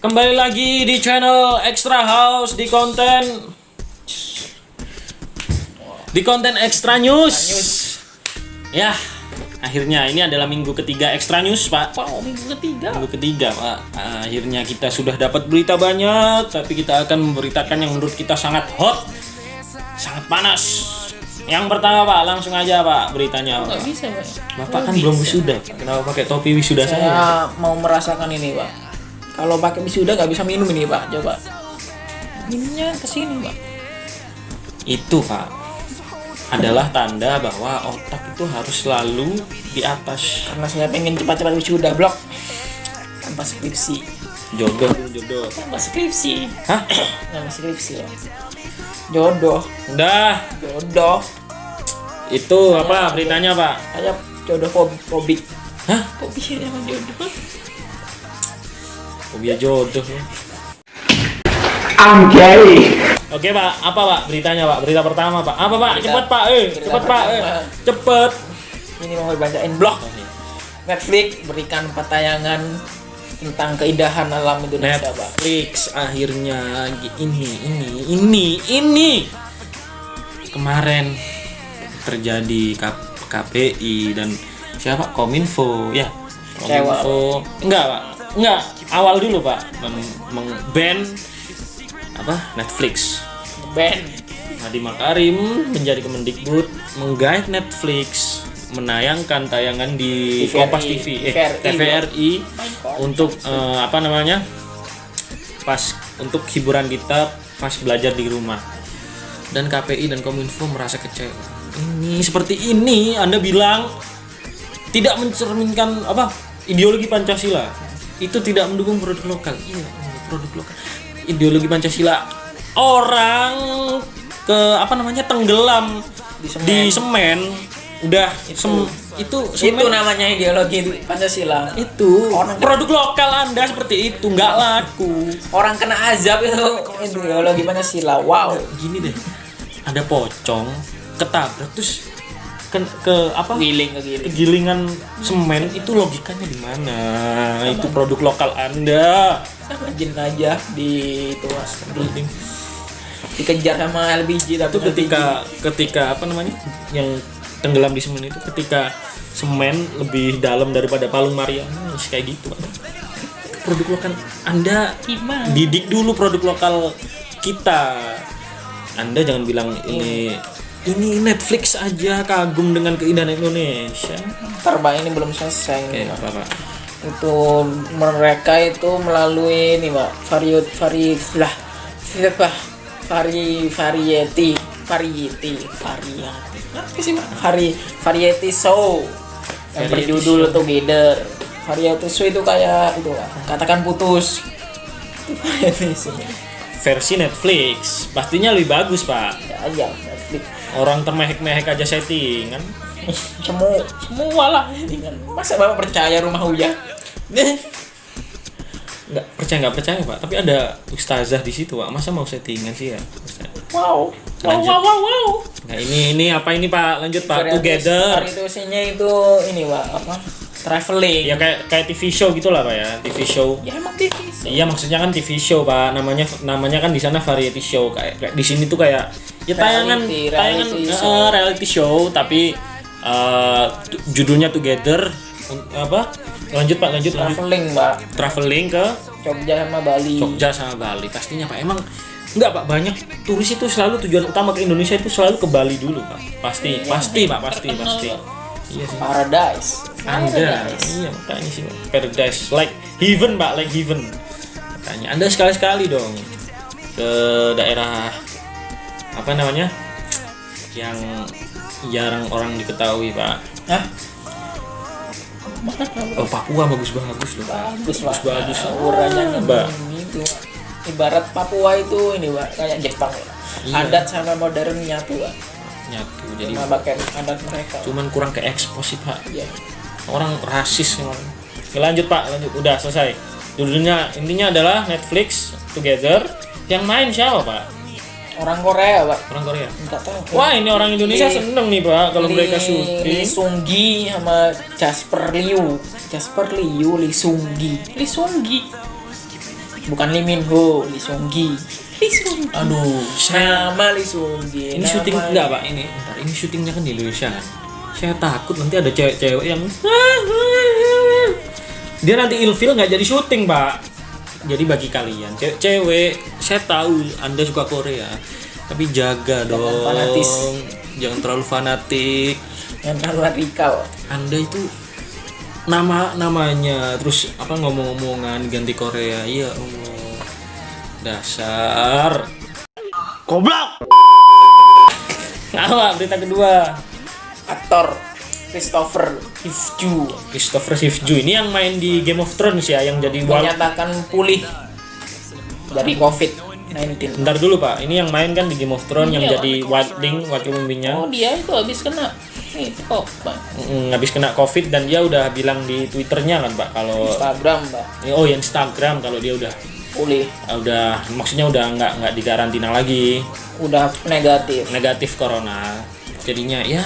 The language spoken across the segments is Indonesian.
Kembali lagi di channel Extra House di konten Extra News. Ya, akhirnya ini adalah minggu ketiga Extra News, Pak. Wow, minggu ketiga, Pak. Akhirnya kita sudah dapat berita banyak, tapi kita akan memberitakan yang menurut kita sangat hot, sangat panas. Yang pertama, Pak, langsung aja, Pak, beritanya. Nggak bisa, Pak. Bapak kan belum wisuda. Kenapa pakai topi wisuda saya? Saya mau merasakan ini, Pak. Kalau pakai wisuda nggak bisa minum ini, Pak. Coba. Minumnya kesini, Pak. Itu, Pak, adalah tanda bahwa otak itu harus selalu di atas. Karena saya pengen cepat-cepat wisuda, blok. Tanpa skripsi. Jodoh. Tanpa skripsi. Hah? Tanpa skripsi, Pak. Jodoh. Udah. Jodoh. Itu apa beritanya, Pak? Kayak jodoh fobik. Hah? Fobia sama jodoh. Fobia jodoh. I'm gay. Oke, Pak. Apa, Pak? Beritanya, Pak. Berita pertama, Pak. Apa, Pak? Cepet, Pak. Cepet, Pak. Cepet. Ini mau bacain blog. Netflix berikan tayangan tentang keindahan alam Indonesia, Pak. Netflix akhirnya ini kemarin terjadi KPI dan siapa Kominfo ya. Kominfo enggak awal dulu, Pak, meng-ban apa Netflix. Ben. Nadiem Makarim menjadi Kemendikbud menggait Netflix menayangkan tayangan di TVRI. Kompas TV, TVRI untuk pas untuk hiburan kita pas belajar di rumah. Dan KPI dan Kominfo merasa kecewa. Ini seperti ini Anda bilang tidak mencerminkan ideologi Pancasila. Itu tidak mendukung produk lokal. Iya, produk lokal. Ideologi Pancasila orang tenggelam di semen. Udah itu namanya ideologi Pancasila. Itu produk lokal Anda seperti itu nggak laku. Orang kena azab itu ideologi Pancasila. Wow. Gini deh, ada pocong ketabrak terus kegilingan semen, itu logikanya di mana? Itu produk lokal Anda. Rajin aja dikejar sama LPG itu ketika yang tenggelam di semen itu ketika semen lebih dalam daripada Palung Mariana, kayak gitu. Produk lokal Anda didik dulu produk lokal kita. Anda jangan bilang ini Netflix aja kagum dengan keindahan Indonesia. Ntar, Pak, ini belum selesai. Oke, apa? Itu mereka itu melalui ini, Pak, variety show yang berjudul Together. Variety show itu kayak itu, Pak, katakan putus. Versi Netflix pastinya lebih bagus, Pak. Ya aja Netflix. Orang termehek-mehek aja settingan. Semua lah settingan. Masa Bapak percaya rumah hujan? Nggak percaya, Pak. Tapi ada ustazah di situ, Pak. Masa mau settingan sih ya? Wow. Nah, ini apa ini, Pak? Lanjut, Pak. Together. Varietasinya itu ini, Pak, traveling. Ya kayak TV show gitulah, Pak, ya. TV show. Ya emang TV show. Iya, maksudnya kan TV show, Pak. Namanya kan di sana variety show. Kayak di sini tuh kayak ya tayangan reality show, tapi judulnya Together. Lanjut, Pak. Traveling, Pak. Traveling ke Jogja sama Bali. Pastinya, Pak. Emang enggak, Pak, banyak turis itu selalu tujuan utama ke Indonesia itu selalu ke Bali dulu, Pak. Pasti, Pak, pasti. Iya sih. Paradise. Anda, iya makanya sih, Pak. Paradise, like heaven, Pak, like heaven. Makanya Anda sekali-sekali dong ke daerah yang jarang orang diketahui, Pak. Hah? Oh, Papua bagus loh. Bagus. Auranya itu. Ibarat Papua itu ini, Pak, kayak Jepang. Iya. Adat sama modern nyatu, Pak. Jadi pakai adat mereka. Cuman kurang ke ekspos sih, Pak. Iya. Orang rasis memang. Lanjut, Pak. Udah selesai. Intinya adalah Netflix Together. Yang main siapa, Pak? Orang Korea, Pak. Orang Korea. Enggak tahu. Wah, ini orang Indonesia seneng nih, Pak, kalau mereka syuting. Lee Seung-gi sama Jasper Liu. Lee Seung-gi. Bukan Lee Min Ho, Lee Seung Gi. Aduh, Nama Lee Seung Gi. ini syuting enggak Pak? Ini syutingnya kan di Indonesia kan. Saya takut nanti ada cewek-cewek yang dia nanti ilfil nggak jadi syuting Pak. Jadi bagi kalian cewek-cewek, saya tahu Anda suka Korea, tapi jaga dong, fanatis. Jangan terlalu fanatik. Yang terlalu radikal. Anda itu namanya terus apa ngomong-ngomongan ganti Korea, ya Allah, dasar goblok. Apa berita kedua? Aktor Christopher Hivju ini yang main di Game of Thrones ya, yang jadi menyatakan pulih dari COVID-19. Bentar dulu Pak, ini yang main kan di Game of Thrones yang Iya, jadi Wildling wakil pemimpinnya. Oh dia itu habis kena itu kok Pak. Habis kena COVID dan dia udah bilang di Twitternya kan Pak kalau Instagram Pak. Oh ya Instagram kalau dia udah Pulih. Maksudnya udah nggak dikarantina lagi. Udah negatif Corona. Jadinya ya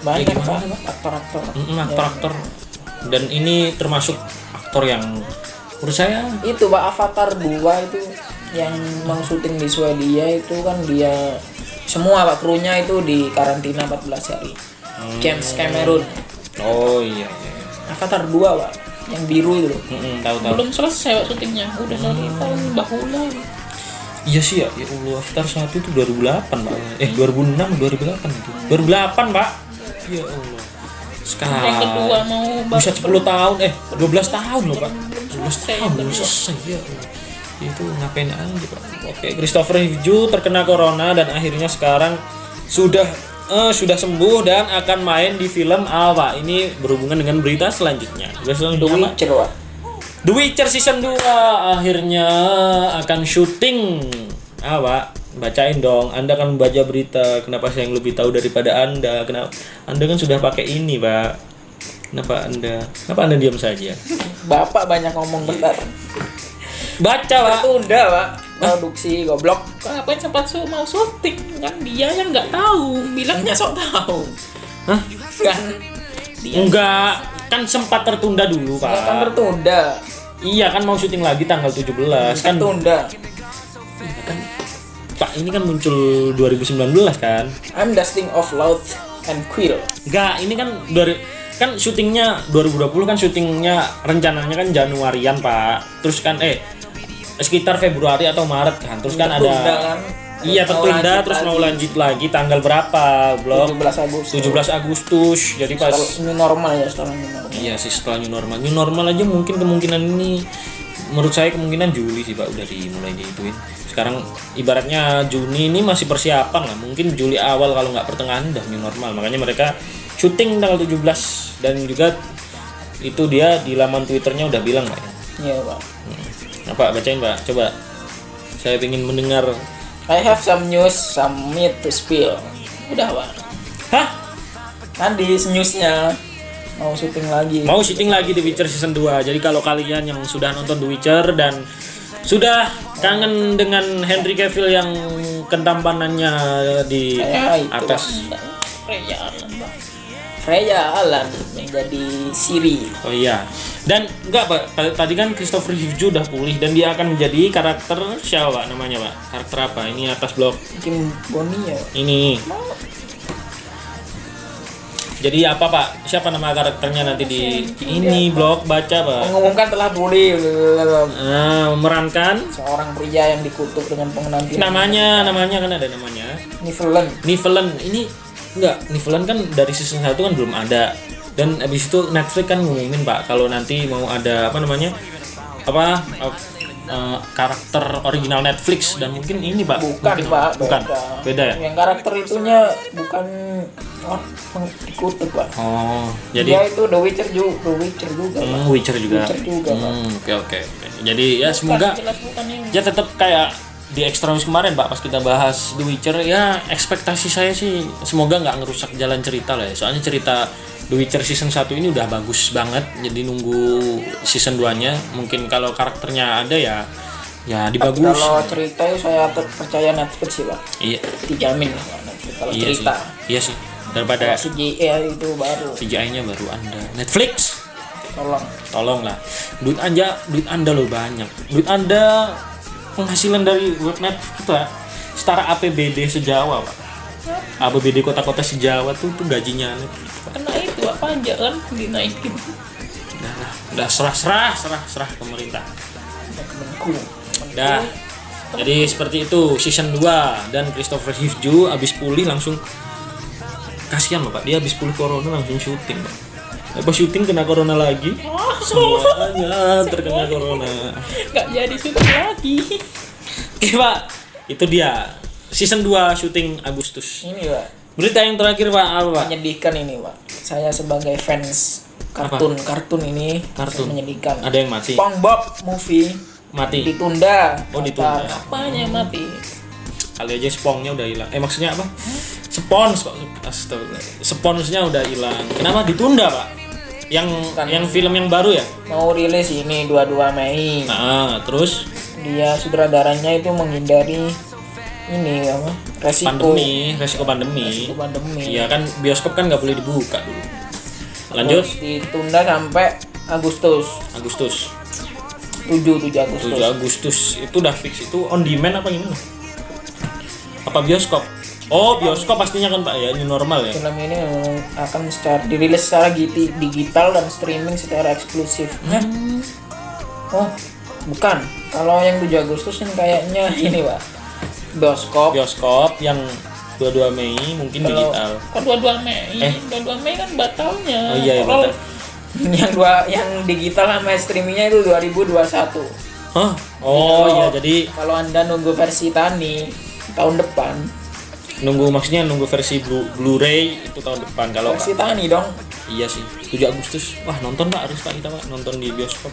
banyak gimana, Pak aktor-aktor. aktor-aktor dan ini termasuk aktor yang menurut saya Itu Pak Avatar 2 itu yang mau syuting di Swedia itu kan dia semua Pak krunya itu di karantina 14 hari. James Cameron. oh iya. Avatar 2 Pak yang biru itu loh. Tahu. Belum selesai Pak syutingnya. Udah dari tahun bahula. Iya sih ya Allah, Avatar 1 itu 2008 Pak. 2006 2008 itu. 2008 Pak. Ya Allah. Sekarang Yang kedua mau bisa 10 tahun 12 tahun loh Pak. 12 tahun belum selesai ya Allah. Itu ngapain aja Pak. Oke, Christopher Hivju terkena corona dan akhirnya sekarang sudah sembuh dan akan main di film apa? Ini berhubungan dengan berita selanjutnya. The Witcher Pak. The Witcher season 2 akhirnya akan syuting. Pak, bacain dong. Anda kan membaca berita. Kenapa saya yang lebih tahu daripada Anda? Kenapa? Anda kan sudah pakai ini, Pak. Kenapa Anda diam saja? Bapak banyak ngomong bentar. Baca, Pak. Tertunda, Pak. Produksi goblok. Apa cepat mau syuting? Kan dia yang nggak tahu. Bilangnya sok tahu. Hah? Kan dia Enggak, kan sempat tertunda dulu, Pak. kan tertunda. Iya, kan mau syuting lagi tanggal 17 kan. Tertunda. Pak, ini kan muncul 2019 kan? I'm dusting off loud and quill. Enggak, ini kan kan syutingnya 2020 kan syutingnya rencananya kan Januarian Pak. Terus kan sekitar Februari atau Maret kan. Terus kan Tertunda, ada kan? Iya tertunda terus mau lanjut lagi tanggal berapa? Blok 17 Agustus. 17 Agustus. Jadi pas Ini normal ya setelah ini normal. iya sih setelah new normal. New normal aja mungkin kemungkinan ini menurut saya kemungkinan Juli sih Pak udah dimulai diituin. Sekarang ibaratnya Juni ini masih persiapan lah. Mungkin Juli awal kalau nggak pertengahan udah new normal. Makanya mereka syuting tanggal 17 dan juga itu dia di laman Twitternya udah bilang Pak ya. Iya, Pak. Apa bacain Pak? Coba. Saya ingin mendengar. I have some news, some meat to spill. Udah, Pak. Hah? Tadi newsnya mau syuting lagi. Mau syuting lagi The Witcher season 2. Jadi kalau kalian yang sudah nonton The Witcher dan sudah kangen dengan Henry Cavill yang kentampanannya di atas. Freya Alan menjadi Siri. Oh iya. Dan enggak Pak, tadi kan Christopher Hivju udah pulih dan dia akan menjadi karakter siapa Pak namanya Pak? Karakter apa? Ini atas blok. Kim Boni ya. Ini. Jadi apa Pak? Siapa nama karakternya nanti di ini blog baca Pak? Mengumumkan telah pulih. Memerankan Seorang pria yang dikutuk dengan pengenantian. namanya kan ada namanya. Nivellen. Ini enggak, Nivellen kan dari season 1 kan belum ada. Dan abis itu Netflix kan ngumumin Pak kalau nanti mau ada karakter original Netflix dan mungkin ini Pak. Bukan, Pak. Beda ya? Yang karakter itunya bukan dikutuk, Pak. Oh, jadi dia itu The Witcher juga, Pak. Witcher juga. Pak. Oke. Jadi ya semoga ya tetap kayak di Extra News kemarin Pak pas kita bahas The Witcher ya ekspektasi saya sih semoga nggak ngerusak jalan cerita lah ya. Soalnya cerita The Witcher season 1 ini udah bagus banget. Jadi nunggu season 2-nya. Mungkin kalau karakternya ada ya dibagus. Kalau cerita itu saya percaya Netflix sih Pak. Iya. Dijamin lah Pak, Netflix kalau cerita. Iya sih. Daripada CGI itu baru. CGI-nya baru Anda. Netflix. Tolonglah. Duit Anda lo banyak. Duit Anda penghasilan dari webnet kita setara APBD sejawa, Pak. APBD kota-kota sejawa tuh gajinya. Karena itu apa aja kan dinaikin. Udah serah pemerintah. Dah. Jadi seperti itu season 2 dan Christopher Hivju abis pulih langsung kasihan loh Pak, dia habis pulih corona langsung syuting Pak. Pas syuting kena corona lagi, semuanya terkena corona. Nggak jadi syuting lagi. Oke Pak, itu dia season 2 syuting Agustus. Ini Pak, Berita yang terakhir Pak, apa Pak? menyedihkan ini Pak. Saya sebagai fans kartun ini Kartun. menyedihkan. Ada yang mati. SpongeBob movie Mati. ditunda. Oh, ditunda. Apanya mati? Kali aja spongnya udah hilang. Maksudnya apa? Spons kok. Astaga. Sponsnya udah hilang. Kenapa ditunda Pak? Yang film yang baru ya? Mau rilis ini 22 Mei. Nah, terus Dia sutradaranya itu menghindari ini apa? Resiko resiko pandemi. pandemi. Iya kan bioskop kan nggak boleh dibuka dulu. Lanjut. Terus ditunda sampai Agustus. 7 Agustus. 7 Agustus itu udah fix, itu on demand apa gimana? Apa bioskop? Oh bioskop pastinya kan Pak ya, ini normal ya. Film ini akan dirilis secara digital dan streaming secara eksklusif. Oh bukan, kalau yang 7 Agustus ini kayaknya ini Pak, bioskop Yang 22 Mei mungkin digital. Kok 22 Mei? 22 Mei kan batalnya. Oh iya, Kalau batal. yang digital sama streamingnya itu 2021. Hah? Oh iya, jadi Kalau Anda nunggu versi Tani tahun depan, maksudnya nunggu versi Blu-ray itu tahun depan. Kalau versi Tani dong. iya sih 7 Agustus. Wah nonton Pak, harus Pak kita Pak nonton di bioskop.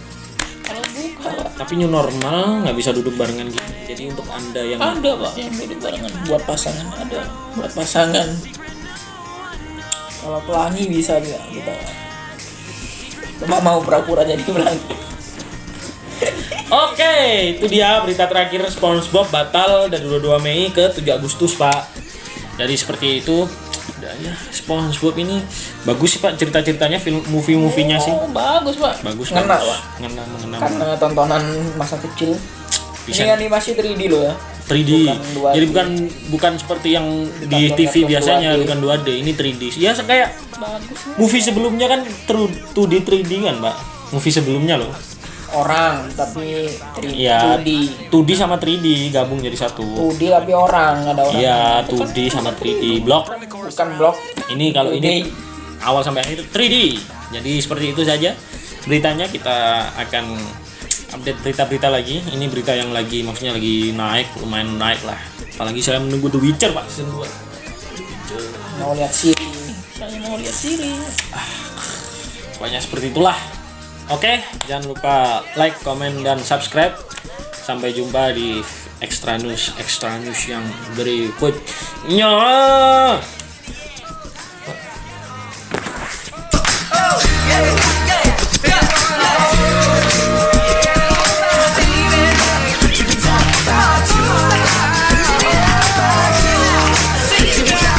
Kalau buka Pak. Tapi new normal nggak bisa duduk barengan gitu. Jadi untuk Anda yang Ada Pak yang duduk barengan buat pasangan, ada buat pasangan. Kalau pelangi bisa juga kita. Cuma mau pura-pura jadi pelangi. Oke, itu dia berita terakhir SpongeBob batal dari 22 Mei ke 7 Agustus, Pak. Jadi seperti itu. Udah ya, SpongeBob ini bagus sih, Pak, cerita-ceritanya, movie-movie-nya sih. Oh, bagus, Pak. Bagus. Ngena, Pak. Mengena. Karena tontonan masa kecil. Bisa. Ini animasi 3D loh ya. 3D. Bukan 2D. Jadi bukan seperti yang di TV biasanya, 2D. bukan 2D, ini 3D. Ya kayak Bagus. movie sebelumnya kan 2D 3D kan, Pak. Movie sebelumnya loh. Orang tapi 3D. Iya, 2D sama 3D gabung jadi satu. 2D tapi orang, ada orang. Iya, 2D sama 3D blok. Bukan blok. Ini kalau 2D. ini awal sampai akhir 3D. Jadi seperti itu saja beritanya. Kita akan update berita-berita lagi. Ini berita yang maksudnya lagi naik, lumayan naik lah. Apalagi saya menunggu The Witcher Pak season 2. Mau lihat Siri. Saya mau lihat Siri. Pokoknya seperti itulah. Oke, jangan lupa like, komen, dan subscribe. Sampai jumpa di extra news yang berikutnya.